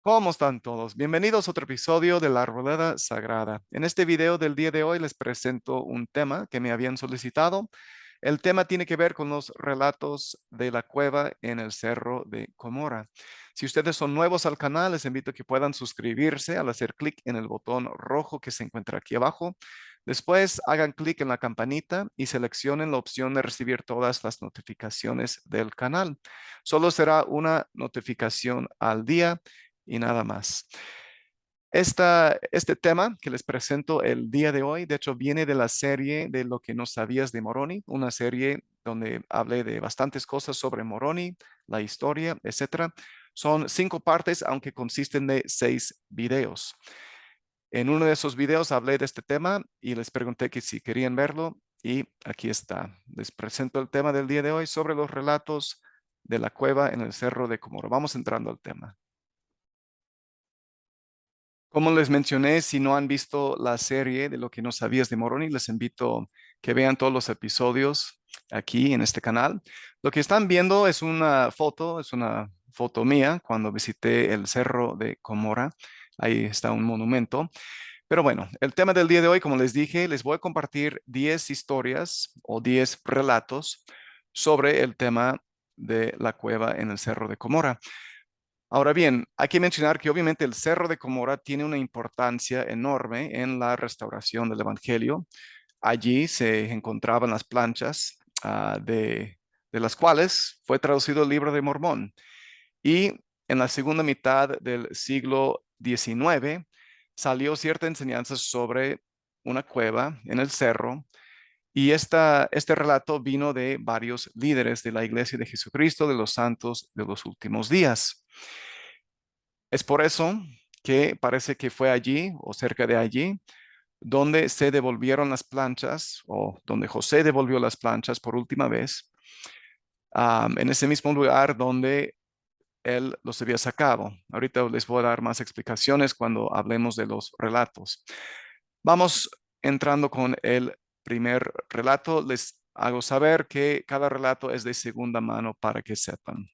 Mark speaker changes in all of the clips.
Speaker 1: ¿Cómo están todos? Bienvenidos a otro episodio de La Arboleda Sagrada. En este video del día de hoy les presento un tema que me habían solicitado. El tema tiene que ver con los relatos de la cueva en el Cerro de Comora. Si ustedes son nuevos al canal, les invito a que puedan suscribirse al hacer clic en el botón rojo que se encuentra aquí abajo. Después hagan clic en la campanita y seleccionen la opción de recibir todas las notificaciones del canal. Solo será una notificación al día y nada más. Este tema que les presento el día de hoy, de hecho, viene de la serie de Lo que no sabías de Moroni, una serie donde hablé de bastantes cosas sobre Moroni, la historia, etcétera. Son 5 partes, aunque consisten de 6 videos. En uno de esos videos hablé de este tema y les pregunté que si querían verlo y aquí está. Les presento el tema del día de hoy sobre los relatos de la cueva en el Cerro de Comoro. Vamos entrando al tema. Como les mencioné, si no han visto la serie de Lo que no sabías de Moroni, les invito que vean todos los episodios aquí en este canal. Lo que están viendo es una foto mía cuando visité el Cerro de Comora. Ahí está un monumento. Pero bueno, el tema del día de hoy, como les dije, les voy a compartir 10 historias o 10 relatos sobre el tema de la cueva en el Cerro de Comora. Ahora bien, hay que mencionar que obviamente el Cerro de Comora tiene una importancia enorme en la restauración del Evangelio. Allí se encontraban las planchas de las cuales fue traducido el libro de Mormón. Y en la segunda mitad del siglo XIX salió cierta enseñanza sobre una cueva en el cerro. Y este relato vino de varios líderes de la Iglesia de Jesucristo de los Santos de los Últimos Días. Es por eso que parece que fue allí o cerca de allí donde se devolvieron las planchas o donde José devolvió las planchas por última vez, en ese mismo lugar donde él los había sacado. Ahorita les voy a dar más explicaciones cuando hablemos de los relatos. Vamos entrando con el primer relato. Les hago saber que cada relato es de segunda mano para que sepan.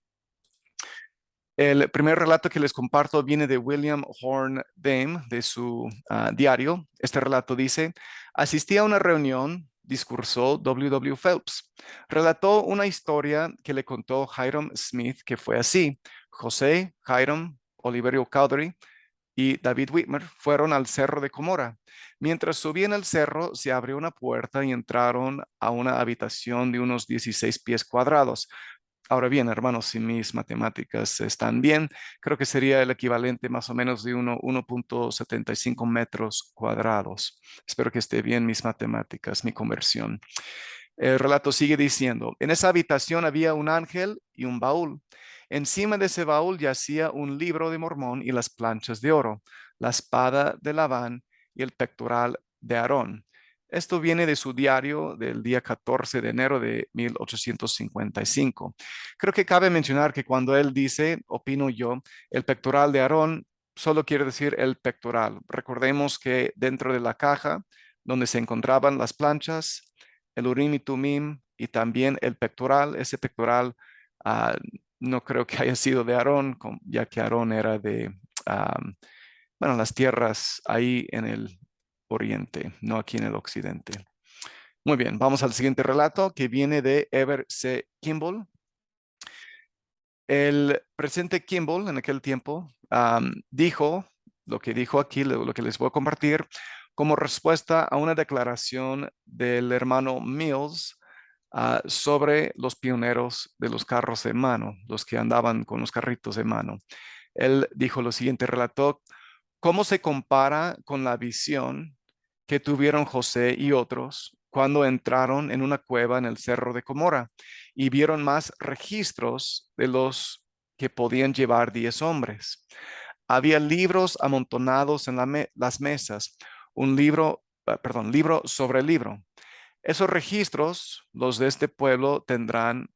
Speaker 1: El primer relato que les comparto viene de William Horne Dame, de su diario. Este relato dice: asistí a una reunión, discursó W. W. Phelps. Relató una historia que le contó Hiram Smith, que fue así. José, Hiram, Oliverio Cowdery y David Whitmer fueron al Cerro de Comora. Mientras subían el cerro, se abrió una puerta y entraron a una habitación de unos 16 pies cuadrados. Ahora bien, hermanos, si mis matemáticas están bien, creo que sería el equivalente más o menos de 1.75 metros cuadrados. Espero que esté bien mis matemáticas, mi conversión. El relato sigue diciendo: en esa habitación había un ángel y un baúl. Encima de ese baúl yacía un libro de Mormón y las planchas de oro, la espada de Labán y el pectoral de Aarón. Esto viene de su diario del día 14 de enero de 1855. Creo que cabe mencionar que cuando él dice, opino yo, el pectoral de Aarón, solo quiere decir el pectoral. Recordemos que dentro de la caja donde se encontraban las planchas, el Urim y Tumim y también el pectoral, ese pectoral ah, no creo que haya sido de Aarón, ya que Aarón era de, bueno, las tierras ahí en el oriente, no aquí en el occidente. Muy bien, vamos al siguiente relato que viene de Ever C. Kimball. El presidente Kimball en aquel tiempo dijo lo que dijo aquí, lo que les voy a compartir, como respuesta a una declaración del hermano Mills sobre los pioneros de los carros de mano, los que andaban con los carritos de mano. Él dijo lo siguiente, relató cómo se compara con la visión que tuvieron José y otros cuando entraron en una cueva en el Cerro de Comora y vieron más registros de los que podían llevar 10 hombres. Había libros amontonados en las mesas, un libro, libro sobre libro. Esos registros, los que este pueblo tendrán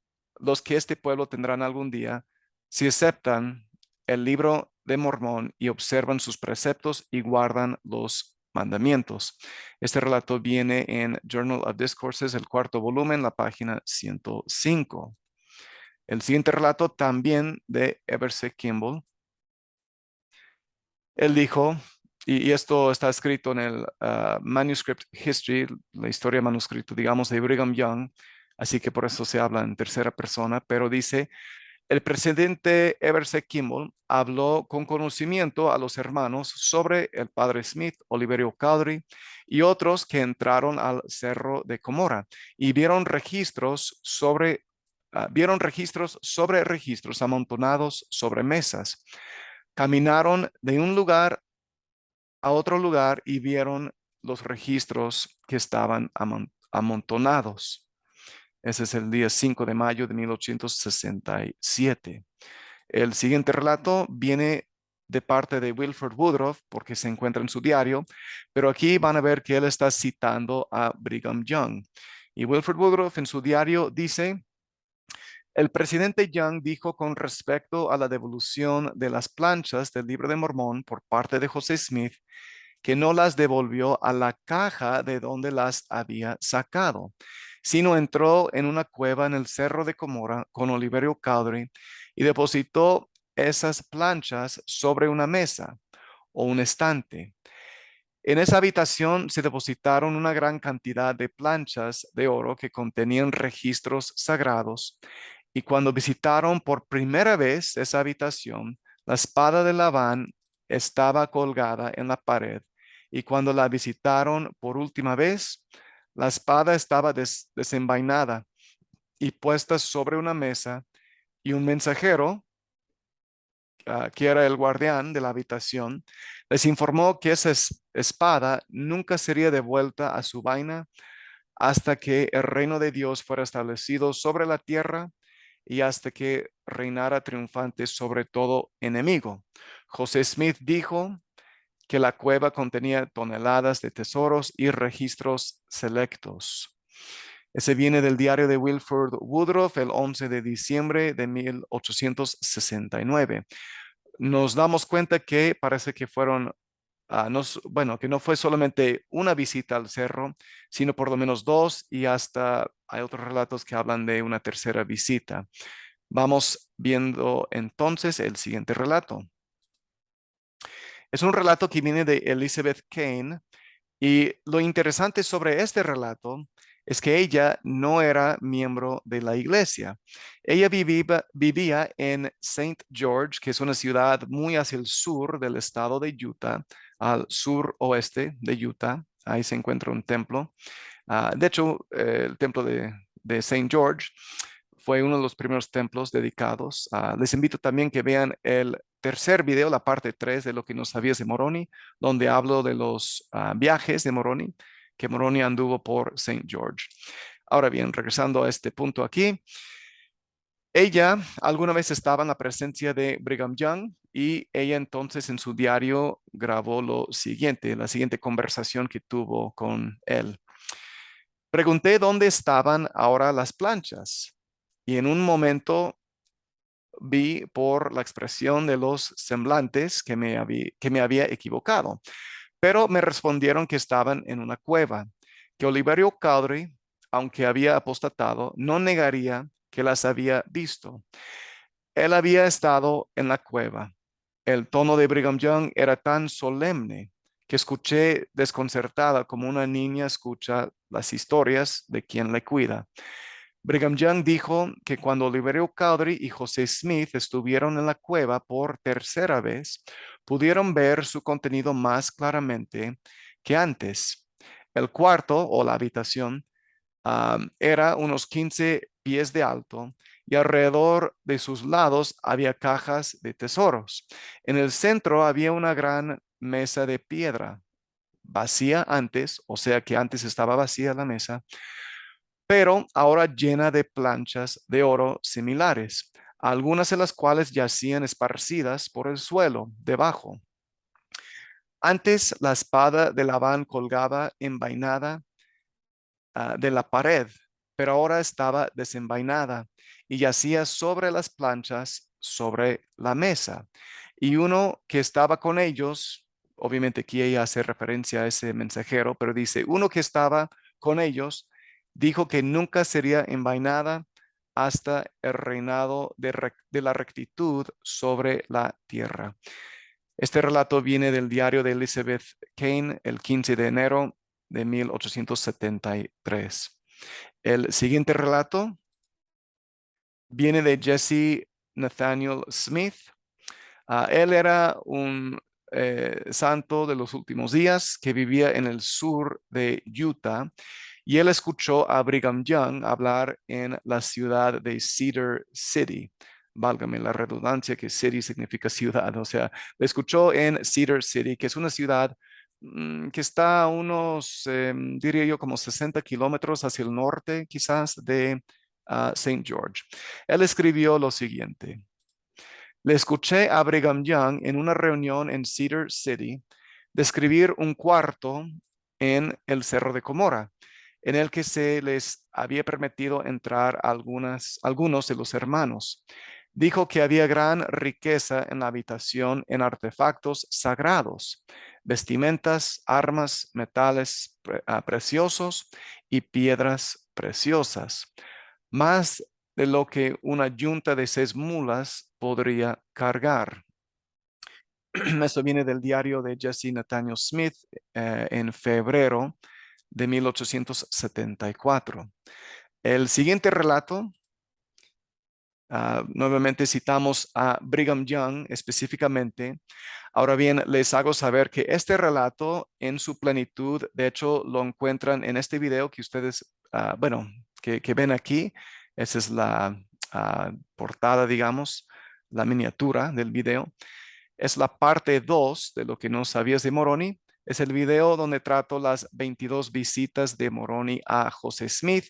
Speaker 1: algún día, si aceptan el libro de Mormón y observan sus preceptos y guardan los mandamientos. Este relato viene en Journal of Discourses, el cuarto volumen, la página 105. El siguiente relato también de Ever C. Kimball Él dijo, y esto está escrito en el Manuscript History, la historia manuscrito, digamos, de Brigham Young, así que por eso se habla en tercera persona, pero dice, el presidente Everett Kimball habló con conocimiento a los hermanos sobre el padre Smith, Oliverio Cowdery y otros que entraron al cerro de Comora y vieron registros sobre registros amontonados sobre mesas. Caminaron de un lugar a otro lugar y vieron los registros que estaban amontonados. Ese es el día 5 de mayo de 1867. El siguiente relato viene de parte de Wilford Woodruff porque se encuentra en su diario, pero aquí van a ver que él está citando a Brigham Young. Y Wilford Woodruff en su diario dice, el presidente Young dijo con respecto a la devolución de las planchas del Libro de Mormón por parte de José Smith que no las devolvió a la caja de donde las había sacado, sino entró en una cueva en el cerro de Comora con Oliverio Cowdery y depositó esas planchas sobre una mesa o un estante. En esa habitación se depositaron una gran cantidad de planchas de oro que contenían registros sagrados y cuando visitaron por primera vez esa habitación, la espada de Labán estaba colgada en la pared y cuando la visitaron por última vez, la espada estaba desenvainada y puesta sobre una mesa y un mensajero que era el guardián de la habitación, les informó que esa espada nunca sería devuelta a su vaina hasta que el reino de Dios fuera establecido sobre la tierra y hasta que reinara triunfante sobre todo enemigo. José Smith dijo que la cueva contenía toneladas de tesoros y registros selectos. Ese viene del diario de Wilford Woodruff el 11 de diciembre de 1869. Nos damos cuenta que parece que fueron, bueno, que no fue solamente una visita al cerro, sino por lo menos dos y hasta hay otros relatos que hablan de una tercera visita. Vamos viendo entonces el siguiente relato. Es un relato que viene de Elizabeth Kane y lo interesante sobre este relato es que ella no era miembro de la iglesia. Ella vivía en Saint George, que es una ciudad muy hacia el sur del estado de Utah, al suroeste de Utah. Ahí se encuentra un templo. De hecho, el templo de Saint George fue uno de los primeros templos dedicados. Les invito también que vean el tercer video, la parte 3 de lo que no sabías de Moroni, donde hablo de los viajes de Moroni, que Moroni anduvo por Saint George. Ahora bien, regresando a este punto aquí, ella alguna vez estaba en la presencia de Brigham Young y ella entonces en su diario grabó lo siguiente, la siguiente conversación que tuvo con él. Pregunté dónde estaban ahora las planchas y en un momento vi por la expresión de los semblantes que me había equivocado, pero me respondieron que estaban en una cueva, que Oliverio Cowdery, aunque había apostatado, no negaría que las había visto. Él había estado en la cueva. El tono de Brigham Young era tan solemne que escuché desconcertada como una niña escucha las historias de quien le cuida. Brigham Young dijo que cuando Oliverio Cowdery y José Smith estuvieron en la cueva por tercera vez, pudieron ver su contenido más claramente que antes. El cuarto o la habitación era unos 15 pies de alto y alrededor de sus lados había cajas de tesoros. En el centro había una gran mesa de piedra, vacía antes, o sea que antes estaba vacía la mesa, pero ahora llena de planchas de oro similares, algunas de las cuales yacían esparcidas por el suelo debajo. Antes la espada de Labán colgaba envainada de la pared, pero ahora estaba desenvainada y yacía sobre las planchas sobre la mesa. Y uno que estaba con ellos, obviamente aquí ella hace referencia a ese mensajero, pero dice, uno que estaba con ellos dijo que nunca sería envainada hasta el reinado de la rectitud sobre la tierra. Este relato viene del diario de Elizabeth Kane, el 15 de enero de 1873. El siguiente relato viene de Jesse Nathaniel Smith. Él era un santo de los últimos días que vivía en el sur de Utah y él escuchó a Brigham Young hablar en la ciudad de Cedar City. Válgame la redundancia que city significa ciudad, o sea, lo escuchó en Cedar City, que es una ciudad que está a unos, diría yo, como 60 kilómetros hacia el norte, quizás, de St. George. Él escribió lo siguiente. Le escuché a Brigham Young en una reunión en Cedar City describir un cuarto en el Cerro de Comora, en el que se les había permitido entrar a algunos de los hermanos. Dijo que había gran riqueza en la habitación en artefactos sagrados, vestimentas, armas, metales preciosos y piedras preciosas. Más de lo que una yunta de 6 mulas podría cargar. Esto viene del diario de Jesse Nathaniel Smith en febrero de 1874. El siguiente relato, nuevamente citamos a Brigham Young específicamente. Ahora bien, les hago saber que este relato en su plenitud, de hecho, lo encuentran en este video que ustedes, bueno, que ven aquí. Esa es la portada, digamos, la miniatura del video. Es la parte 2 de lo que no sabías de Moroni. Es el video donde trato las 22 visitas de Moroni a José Smith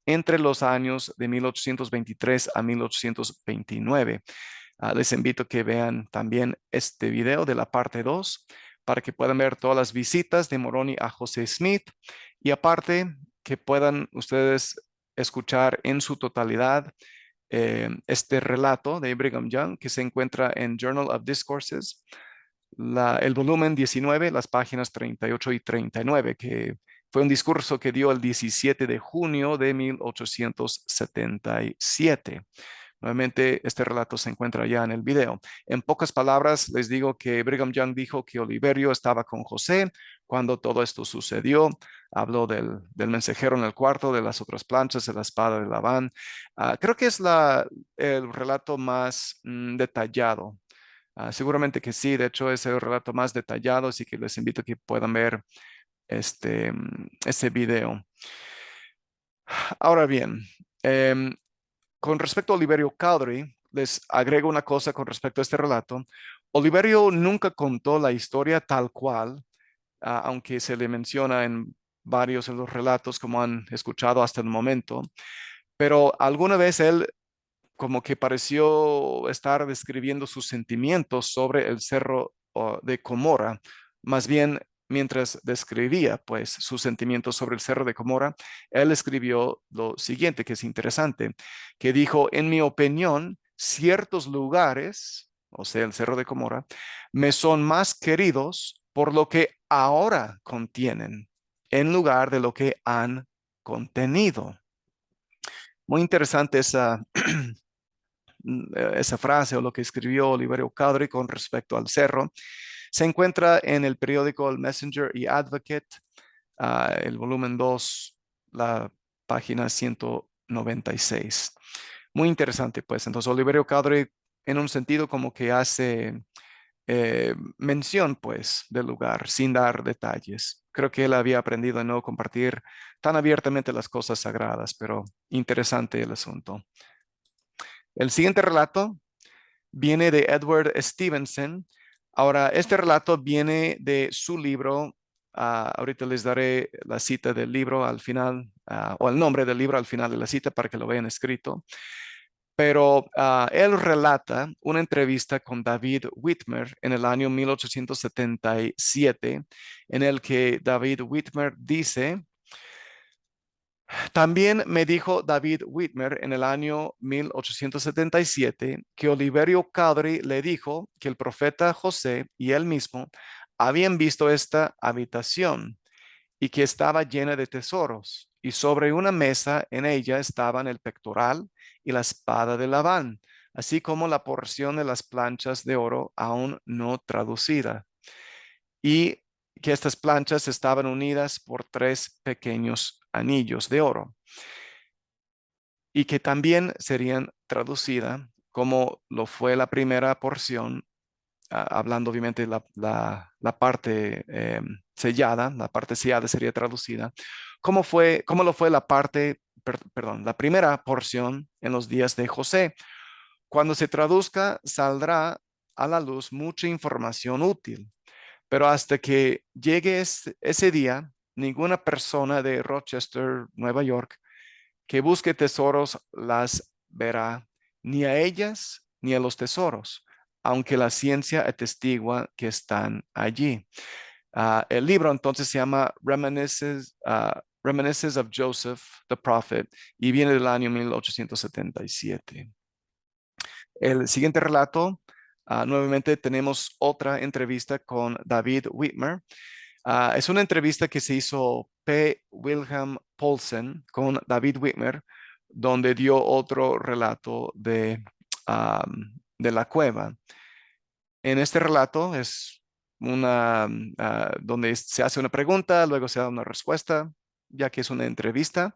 Speaker 1: entre los años de 1823 a 1829. Les invito a que vean también este video de la parte 2 para que puedan ver todas las visitas de Moroni a José Smith y aparte que puedan ustedes escuchar en su totalidad este relato de Brigham Young que se encuentra en Journal of Discourses, el volumen 19, las páginas 38 y 39, que fue un discurso que dio el 17 de junio de 1877. Nuevamente, este relato se encuentra ya en el video. En pocas palabras, les digo que Brigham Young dijo que Oliverio estaba con José cuando todo esto sucedió. Habló del mensajero en el cuarto, de las otras planchas, de la espada de Labán. Creo que es el relato más detallado. Seguramente que sí, de hecho es el relato más detallado, así que les invito a que puedan ver este video. Ahora bien, em, con respecto a Oliverio Cowdery, les agrego una cosa con respecto a este relato. Oliverio nunca contó la historia tal cual, aunque se le menciona en varios de los relatos como han escuchado hasta el momento, pero alguna vez él como que pareció estar describiendo sus sentimientos sobre el cerro de Comora. Más bien, mientras describía pues sus sentimientos sobre el cerro de Comora, él escribió lo siguiente, que es interesante, que dijo, en mi opinión, ciertos lugares, o sea, el cerro de Comora, me son más queridos por lo que ahora contienen, en lugar de lo que han contenido. Muy interesante esa frase o lo que escribió Oliverio Cowdery con respecto al cerro. Se encuentra en el periódico El Messenger y Advocate, el volumen 2, la página 196. Muy interesante, pues. Entonces, Oliverio Cowdery, en un sentido, como que hace mención, pues, del lugar, sin dar detalles. Creo que él había aprendido a no compartir tan abiertamente las cosas sagradas, pero interesante el asunto. El siguiente relato viene de Edward Stevenson. Ahora, este relato viene de su libro. Ahorita les daré la cita del libro al final, o el nombre del libro al final de la cita para que lo vean escrito. Pero él relata una entrevista con David Whitmer en el año 1877, en el que David Whitmer dice: también me dijo David Whitmer en el año 1877 que Oliverio Cowdery le dijo que el profeta José y él mismo habían visto esta habitación y que estaba llena de tesoros, y sobre una mesa en ella estaban el pectoral y la espada de Labán, así como la porción de las planchas de oro aún no traducida, y que estas planchas estaban unidas por 3 pequeños anillos de oro, y que también serían traducidas como lo fue la primera porción, hablando obviamente la parte sellada, la parte sellada sería traducida, cómo lo fue la parte, perdón, la primera porción en los días de José. Cuando se traduzca, saldrá a la luz mucha información útil, pero hasta que llegue ese día, ninguna persona de Rochester, Nueva York, que busque tesoros las verá, ni a ellas ni a los tesoros, aunque la ciencia atestigua que están allí. El libro entonces se llama Reminiscences of Joseph the Prophet y viene del año 1877. El siguiente relato, nuevamente tenemos otra entrevista con David Whitmer. Es una entrevista que se hizo P. Wilhelm Paulsen con David Whitmer, donde dio otro relato de la cueva. En este relato es donde se hace una pregunta, luego se da una respuesta, ya que es una entrevista.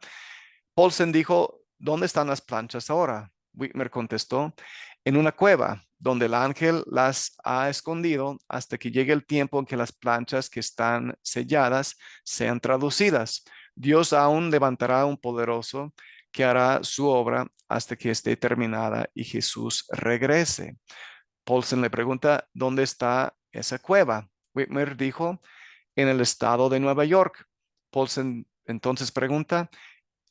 Speaker 1: Paulsen dijo, ¿dónde están las planchas ahora? Whitmer contestó, en una cueva, donde el ángel las ha escondido hasta que llegue el tiempo en que las planchas que están selladas sean traducidas. Dios aún levantará un poderoso que hará su obra hasta que esté terminada y Jesús regrese. Paulsen le pregunta, ¿dónde está esa cueva? Whitmer dijo, en el estado de Nueva York. Paulsen entonces pregunta,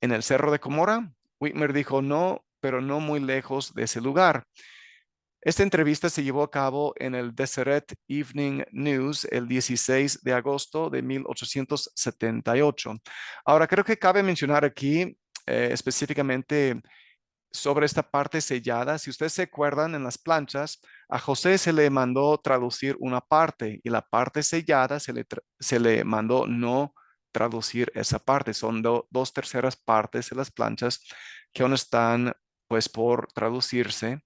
Speaker 1: ¿en el Cerro de Comora? Whitmer dijo, no, pero no muy lejos de ese lugar. Esta entrevista se llevó a cabo en el Deseret Evening News el 16 de agosto de 1878. Ahora, creo que cabe mencionar aquí específicamente sobre esta parte sellada. Si ustedes se acuerdan en las planchas, a José se le mandó traducir una parte y la parte sellada se le mandó no traducir esa parte. Son 2/3 partes de las planchas que aún están pues por traducirse.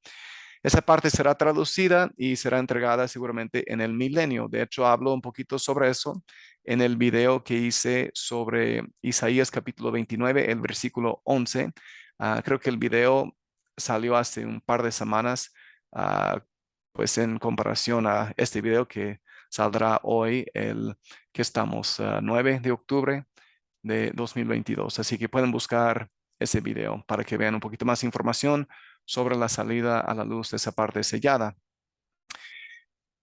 Speaker 1: Esa parte será traducida y será entregada seguramente en el milenio. De hecho, hablo un poquito sobre eso en el video que hice sobre Isaías capítulo 29, el versículo 11. Creo que el video salió hace un par de semanas, pues en comparación a este video que saldrá hoy, el que estamos, 9 de octubre de 2022. Así que pueden buscar ese video para que vean un poquito más información sobre la salida a la luz de esa parte sellada.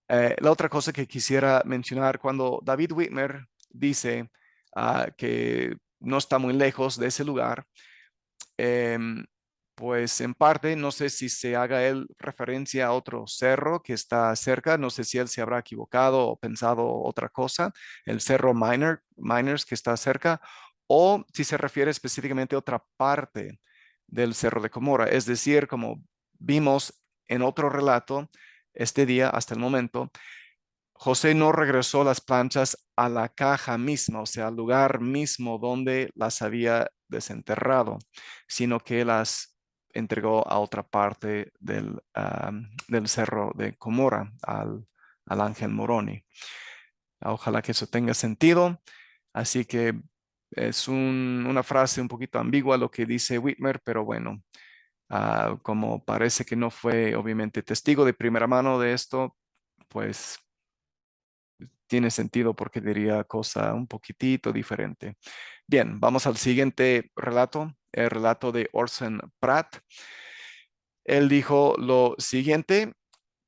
Speaker 1: La otra cosa que quisiera mencionar, cuando David Whitmer dice que no está muy lejos de ese lugar, em, pues en parte, no sé si se haga él referencia a otro cerro que está cerca, no sé si él se habrá equivocado o pensado otra cosa, el cerro Miners que está cerca, o si se refiere específicamente a otra parte del cerro de Comora. Es decir, como vimos en otro relato, este día hasta el momento, José no regresó las planchas a la caja misma, o sea, al lugar mismo donde las había desenterrado, sino que las entregó a otra parte del cerro de Comora, al ángel Moroni. Ojalá que eso tenga sentido. Así que es una frase un poquito ambigua lo que dice Whitmer, pero bueno, como parece que no fue obviamente testigo de primera mano de esto, pues tiene sentido porque diría cosa un poquitito diferente. Bien, vamos al siguiente relato, el relato de Orson Pratt. Él dijo lo siguiente,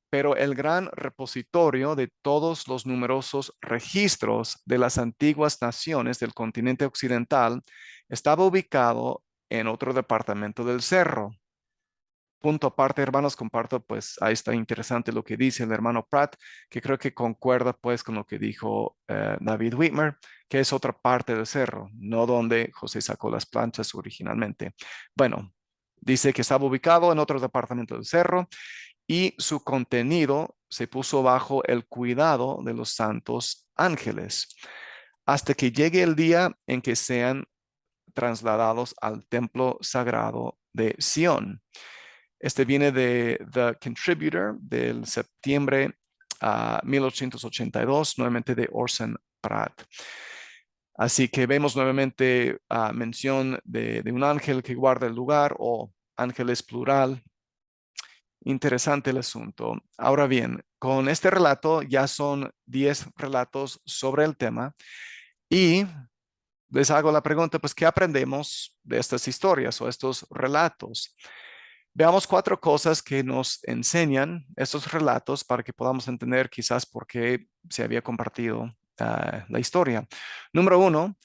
Speaker 1: pero el gran repositorio de todos los numerosos registros de las antiguas naciones del continente occidental estaba ubicado en otro departamento del cerro. Punto aparte, hermanos, comparto, pues ahí está interesante lo que dice el hermano Pratt, que creo que concuerda pues con lo que dijo David Whitmer, que es otra parte del cerro, no donde José sacó las planchas originalmente. Bueno, dice que estaba ubicado en otro departamento del cerro y su contenido se puso bajo el cuidado de los santos ángeles hasta que llegue el día en que sean trasladados al templo sagrado de Sión. Este viene de The Contributor del septiembre 1882, nuevamente de Orson Pratt. Así que vemos nuevamente mención de un ángel que guarda el lugar o ángeles plural. Interesante el asunto. Ahora bien, con este relato ya son 10 relatos sobre el tema y les hago la pregunta, pues, ¿qué aprendemos de estas historias o estos relatos? Veamos 4 cosas que nos enseñan estos relatos para que podamos entender quizás por qué se había compartido la historia. Número 1,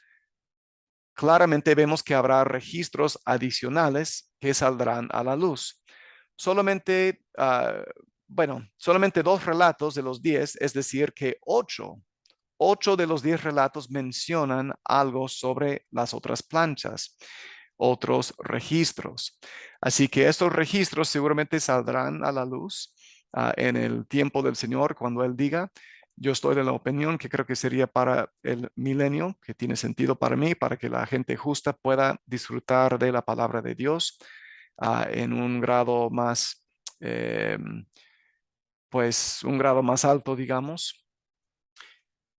Speaker 1: claramente vemos que habrá registros adicionales que saldrán a la luz. Solamente, solamente 2 relatos de los 10, es decir, que 8 de los 10 relatos mencionan algo sobre las otras planchas, otros registros. Así que estos registros seguramente saldrán a la luz en el tiempo del Señor cuando Él diga. Yo estoy de la opinión que creo que sería para el milenio, que tiene sentido para mí, para que la gente justa pueda disfrutar de la palabra de Dios en un grado más, pues un grado más alto, digamos.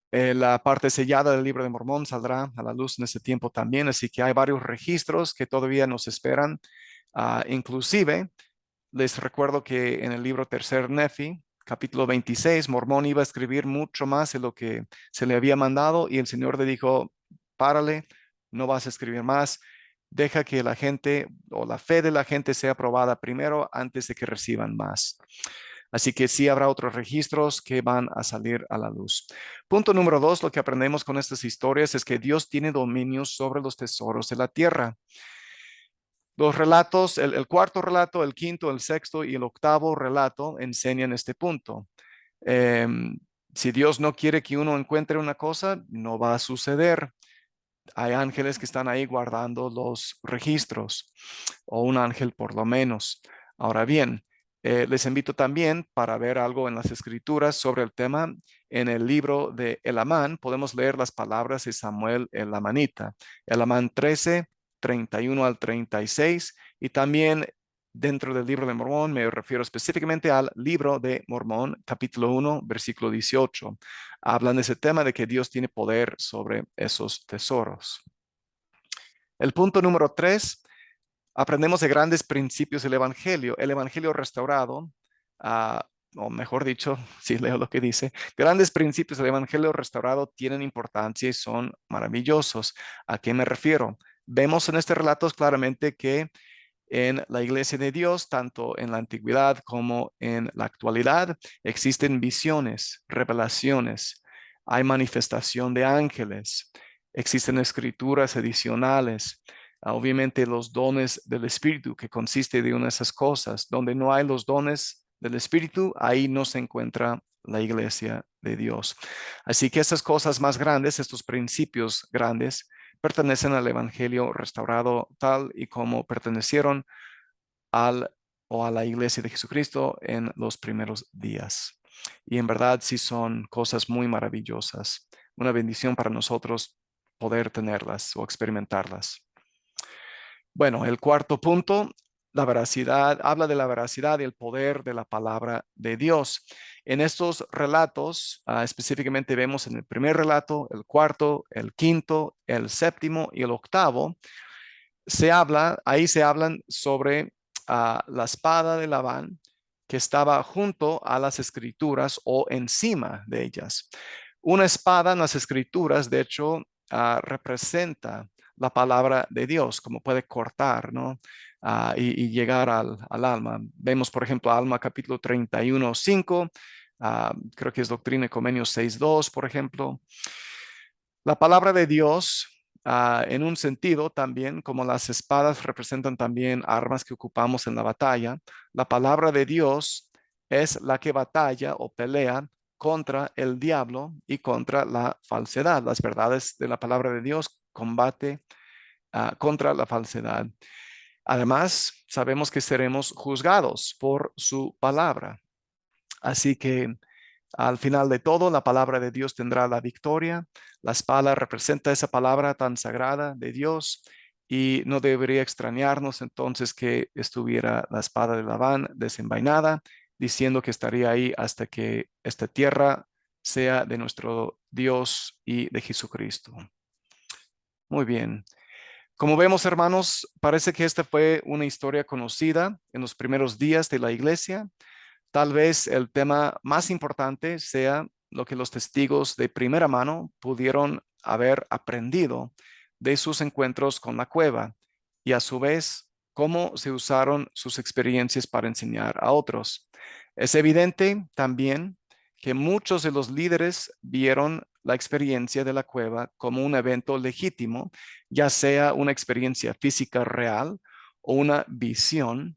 Speaker 1: La parte sellada del libro de Mormón saldrá a la luz en ese tiempo también, así que hay varios registros que todavía nos esperan. Inclusive, les recuerdo que en el libro Tercer Nefi, capítulo 26, Mormón iba a escribir mucho más de lo que se le había mandado y el Señor le dijo, párale, no vas a escribir más, deja que la gente o la fe de la gente sea probada primero antes de que reciban más. Así que sí habrá otros registros que van a salir a la luz. Punto número 2, lo que aprendemos con estas historias es que Dios tiene dominio sobre los tesoros de la tierra. Los relatos, el cuarto relato, el quinto, el sexto y el octavo relato enseñan este punto. Eh, si Dios no quiere que uno encuentre una cosa, no va a suceder. Hay ángeles que están ahí guardando los registros, o un ángel por lo menos. Ahora bien, les invito también para ver algo en las escrituras sobre el tema. En el libro de Elamán podemos leer las palabras de Samuel el Amanita. Elamán 13, 31 al 36, y también dentro del libro de Mormón me refiero específicamente al libro de Mormón, capítulo 1, versículo 18. Hablan de ese tema de que Dios tiene poder sobre esos tesoros. El punto número 3, aprendemos de grandes principios del Evangelio. El Evangelio restaurado, o mejor dicho, si leo lo que dice, grandes principios del Evangelio restaurado tienen importancia y son maravillosos. ¿A qué me refiero? Vemos en este relato claramente que en la iglesia de Dios, tanto en la antigüedad como en la actualidad, existen visiones, revelaciones, hay manifestación de ángeles, existen escrituras adicionales, obviamente los dones del Espíritu, que consiste de una de esas cosas. Donde no hay los dones del Espíritu, ahí no se encuentra la iglesia de Dios. Así que estas cosas más grandes, estos principios grandes, pertenecen al Evangelio restaurado tal y como pertenecieron al o a la iglesia de Jesucristo en los primeros días. Y en verdad sí son cosas muy maravillosas. Una bendición para nosotros poder tenerlas o experimentarlas. Bueno, el cuarto punto, la veracidad, habla de la veracidad y el poder de la palabra de Dios. En estos relatos, específicamente vemos en el primer relato, el cuarto, el quinto, el séptimo y el octavo, ahí se hablan sobre la espada de Labán que estaba junto a las escrituras o encima de ellas. Una espada en las escrituras, de hecho, representa la palabra de Dios, como puede cortar, ¿no? Y llegar al alma. Vemos, por ejemplo, Alma capítulo 31, 5, creo que es Doctrina y Convenios 6, 2, por ejemplo. La palabra de Dios, en un sentido también, como las espadas representan también armas que ocupamos en la batalla, la palabra de Dios es la que batalla o pelea contra el diablo y contra la falsedad. Las verdades de la palabra de Dios combate contra la falsedad. Además, sabemos que seremos juzgados por su palabra. Así que al final de todo, la palabra de Dios tendrá la victoria. La espada representa esa palabra tan sagrada de Dios y no debería extrañarnos entonces que estuviera la espada de Labán desenvainada, diciendo que estaría ahí hasta que esta tierra sea de nuestro Dios y de Jesucristo. Muy bien. Como vemos, hermanos, parece que esta fue una historia conocida en los primeros días de la iglesia. Tal vez el tema más importante sea lo que los testigos de primera mano pudieron haber aprendido de sus encuentros con la cueva y a su vez cómo se usaron sus experiencias para enseñar a otros. Es evidente también que muchos de los líderes vieron la experiencia de la cueva como un evento legítimo, ya sea una experiencia física real o una visión.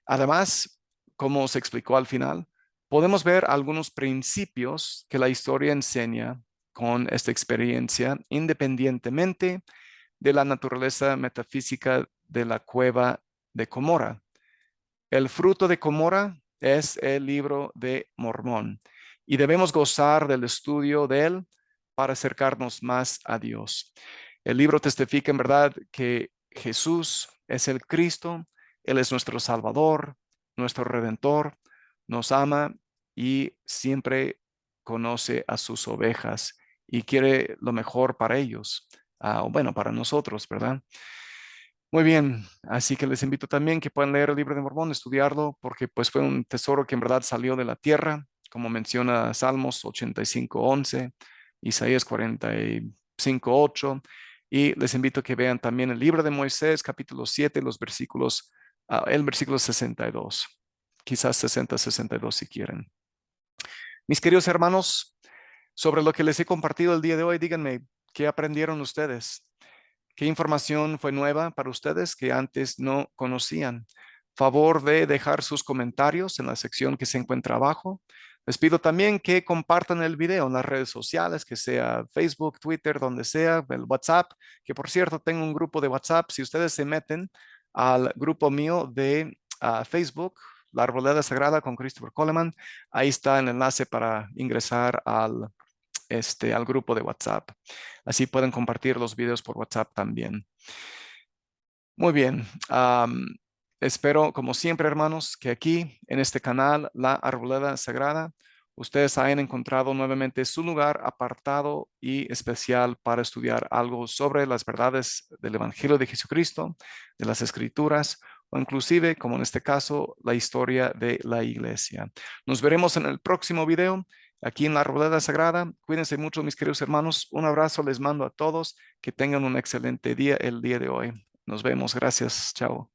Speaker 1: Además, como se explicó al final, podemos ver algunos principios que la historia enseña con esta experiencia, independientemente de la naturaleza metafísica de la cueva de Comora. El fruto de Comora es el libro de Mormón y debemos gozar del estudio de él para acercarnos más a Dios. El libro testifica en verdad que Jesús es el Cristo, Él es nuestro Salvador, nuestro Redentor, nos ama y siempre conoce a sus ovejas y quiere lo mejor para ellos, bueno, para nosotros, ¿verdad? Muy bien, así que les invito también que puedan leer el libro de Mormón, estudiarlo, porque pues fue un tesoro que en verdad salió de la tierra, como menciona Salmos 85:11, Isaías 45:8, y les invito a que vean también el libro de Moisés, capítulo 7, los versículos, el versículo 62, quizás 60-62 si quieren. Mis queridos hermanos, sobre lo que les he compartido el día de hoy, díganme, ¿qué aprendieron ustedes? ¿Qué información fue nueva para ustedes que antes no conocían? Favor de dejar sus comentarios en la sección que se encuentra abajo. Les pido también que compartan el video en las redes sociales, que sea Facebook, Twitter, donde sea, el WhatsApp, que por cierto tengo un grupo de WhatsApp. Si ustedes se meten al grupo mío de Facebook, La Arboleda Sagrada con Christopher Coleman, ahí está el enlace para ingresar al grupo de WhatsApp. Así pueden compartir los videos por WhatsApp también. Muy bien. Espero, como siempre, hermanos, que aquí en este canal, La Arboleda Sagrada, ustedes hayan encontrado nuevamente su lugar apartado y especial para estudiar algo sobre las verdades del Evangelio de Jesucristo, de las Escrituras, o inclusive, como en este caso, la historia de la iglesia. Nos veremos en el próximo video aquí en La Arboleda Sagrada. Cuídense mucho, mis queridos hermanos. Un abrazo les mando a todos. Que tengan un excelente día el día de hoy. Nos vemos. Gracias. Chao.